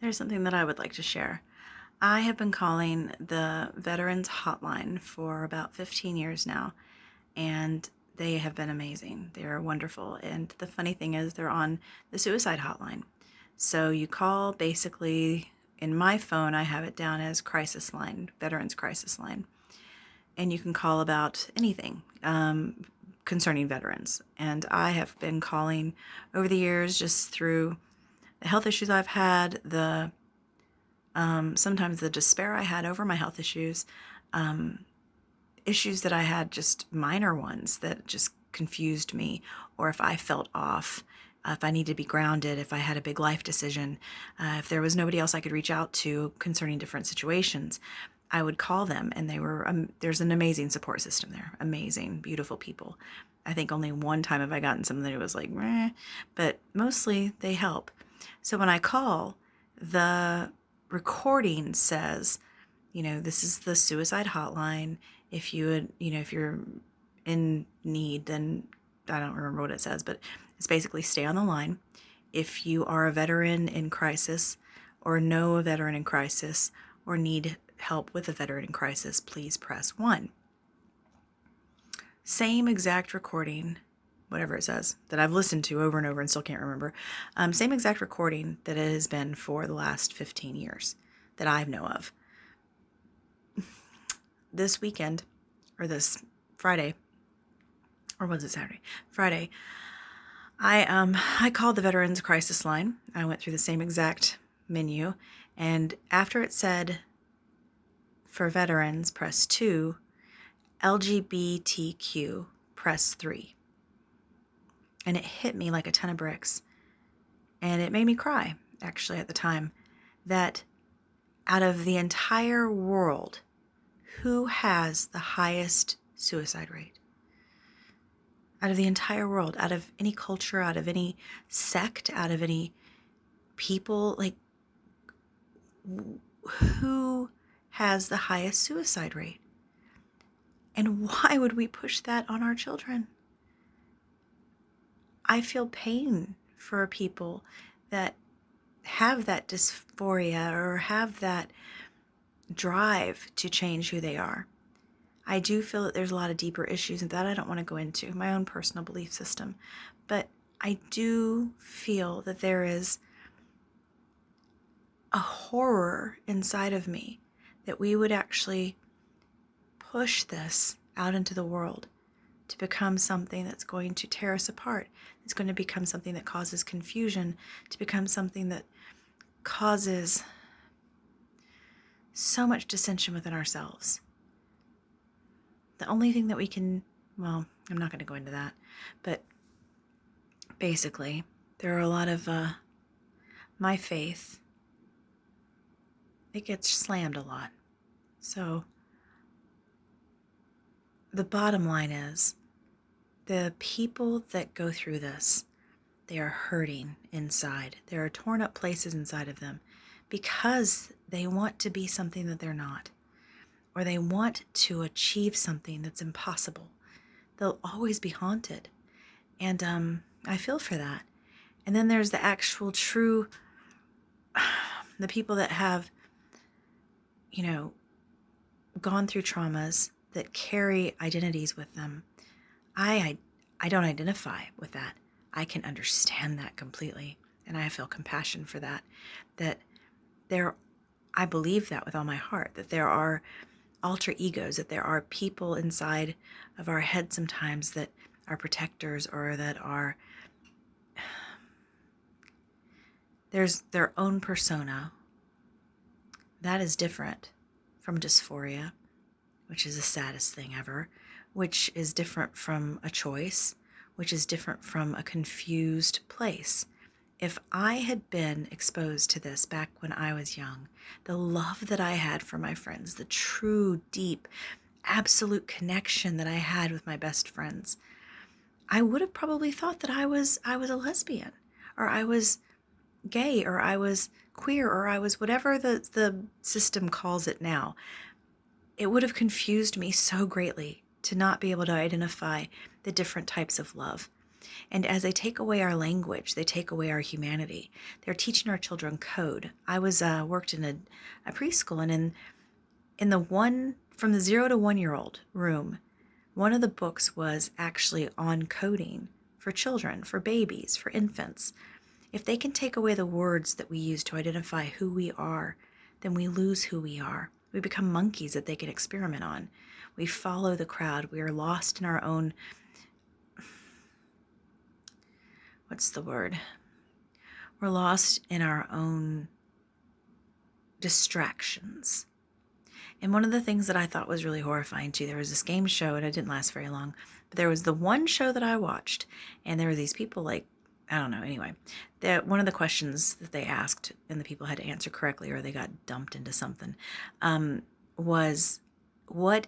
There's something that I would like to share. I have been calling the Veterans Hotline for about 15 years now, and they have been amazing. They are wonderful. And the funny thing is, they're on the suicide hotline. So you call basically, in my phone, I have it down as crisis line, Veterans Crisis Line. And you can call about anything concerning veterans. And I have been calling over the years just through the health issues I've had, the sometimes the despair I had over my health issues, um, issues that I had, just minor ones that just confused me, or if I felt off, if I needed to be grounded, if I had a big life decision, if there was nobody else I could reach out to concerning different situations, I would call them, and there's an amazing support system there, amazing, beautiful people. I think only one time have I gotten something that was like, meh, but mostly they help. So when I call, the recording says, this is the suicide hotline. If you would, if you're in need, then I don't remember what it says, but it's basically stay on the line. If you are a veteran in crisis, or know a veteran in crisis, or need help with a veteran in crisis, please press 1. Same exact recording, whatever it says, that I've listened to over and over and still can't remember. Same exact recording that it has been for the last 15 years that I know of. This weekend, or this Friday, or was it Saturday? Friday, I called the Veterans Crisis Line. I went through the same exact menu, and after it said, for veterans, press 2, LGBTQ, press 3. And it hit me like a ton of bricks. And it made me cry, actually, at the time, that out of the entire world, who has the highest suicide rate? Out of the entire world, out of any culture, out of any sect, out of any people, like, who has the highest suicide rate? And why would we push that on our children? I feel pain for people that have that dysphoria or have that drive to change who they are. I do feel that there's a lot of deeper issues that I don't want to go into, my own personal belief system. But I do feel that there is a horror inside of me that we would actually push this out into the world to become something that's going to tear us apart. It's going to become something that causes confusion, to become something that causes so much dissension within ourselves. The only thing that we can, well, I'm not going to go into that, but basically, there are a lot of my faith, it gets slammed a lot. So the bottom line is, the people that go through this, they are hurting inside. There are torn up places inside of them because they want to be something that they're not, or they want to achieve something that's impossible. They'll always be haunted. And I feel for that. And then there's the actual true, the people that have, gone through traumas, that carry identities with them. I don't identify with that. I can understand that completely, and I feel compassion for that. I believe that with all my heart, that there are alter egos, that there are people inside of our head sometimes that are protectors, or that are, there's their own persona. That is different from dysphoria, which is the saddest thing ever, which is different from a choice, which is different from a confused place. If I had been exposed to this back when I was young, the love that I had for my friends, the true, deep, absolute connection that I had with my best friends, I would have probably thought that I was a lesbian, or I was gay, or I was queer, or I was whatever the system calls it now. It would have confused me so greatly to not be able to identify the different types of love. And as they take away our language, they take away our humanity. They're teaching our children code. I was worked in a preschool, and in the one from the 0 to 1 year old room, one of the books was actually on coding for children, for babies, for infants. If they can take away the words that we use to identify who we are, then we lose who we are. We become monkeys that they can experiment on. We follow the crowd. We are lost in our own, what's the word? We're lost in our own distractions. And one of the things that I thought was really horrifying too, there was this game show, and it didn't last very long, but there was the one show that I watched, and there were these people like, I don't know, anyway, one of the questions that they asked and the people had to answer correctly, or they got dumped into something, was what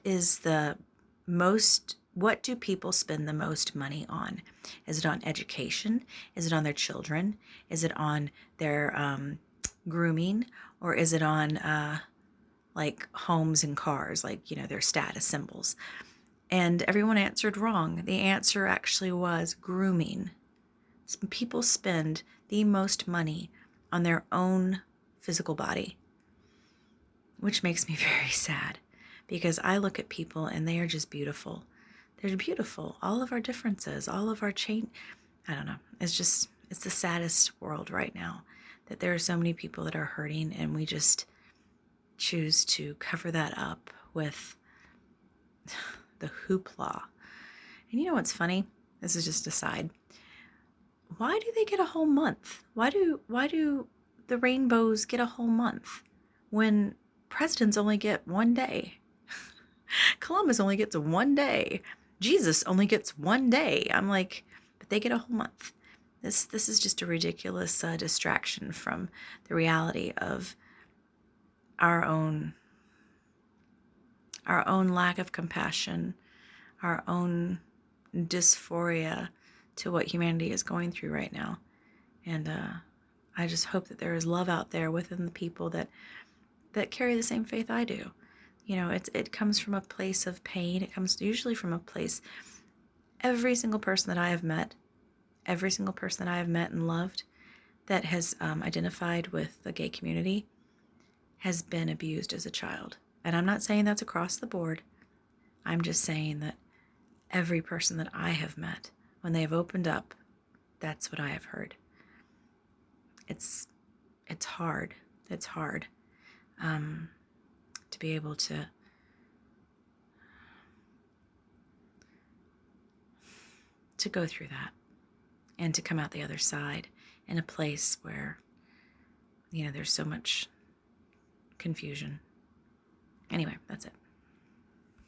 do people spend the most money on? Is it on education? Is it on their children? Is it on their grooming? Or is it on like homes and cars, like, their status symbols? And everyone answered wrong. The answer actually was grooming. People spend the most money on their own physical body, which makes me very sad, because I look at people and they are just beautiful. They're beautiful. All of our differences, all of our change. I don't know. It's the saddest world right now, that there are so many people that are hurting, and we just choose to cover that up with the hoopla. And you know what's funny? This is just a side. Why do they get a whole month? Why do the rainbows get a whole month when presidents only get 1 day? Columbus only gets 1 day. Jesus only gets 1 day. I'm like, but they get a whole month. This is just a ridiculous distraction from the reality of our own lack of compassion, our own dysphoria to what humanity is going through right now. And I just hope that there is love out there within the people that carry the same faith I do. It comes from a place of pain. It comes usually from a place, every single person that I have met and loved that has identified with the gay community has been abused as a child. And I'm not saying that's across the board. I'm just saying that every person that I have met, when they have opened up, that's what I have heard. It's hard. It's hard to be able to go through that and to come out the other side in a place where, there's so much confusion. Anyway, that's it.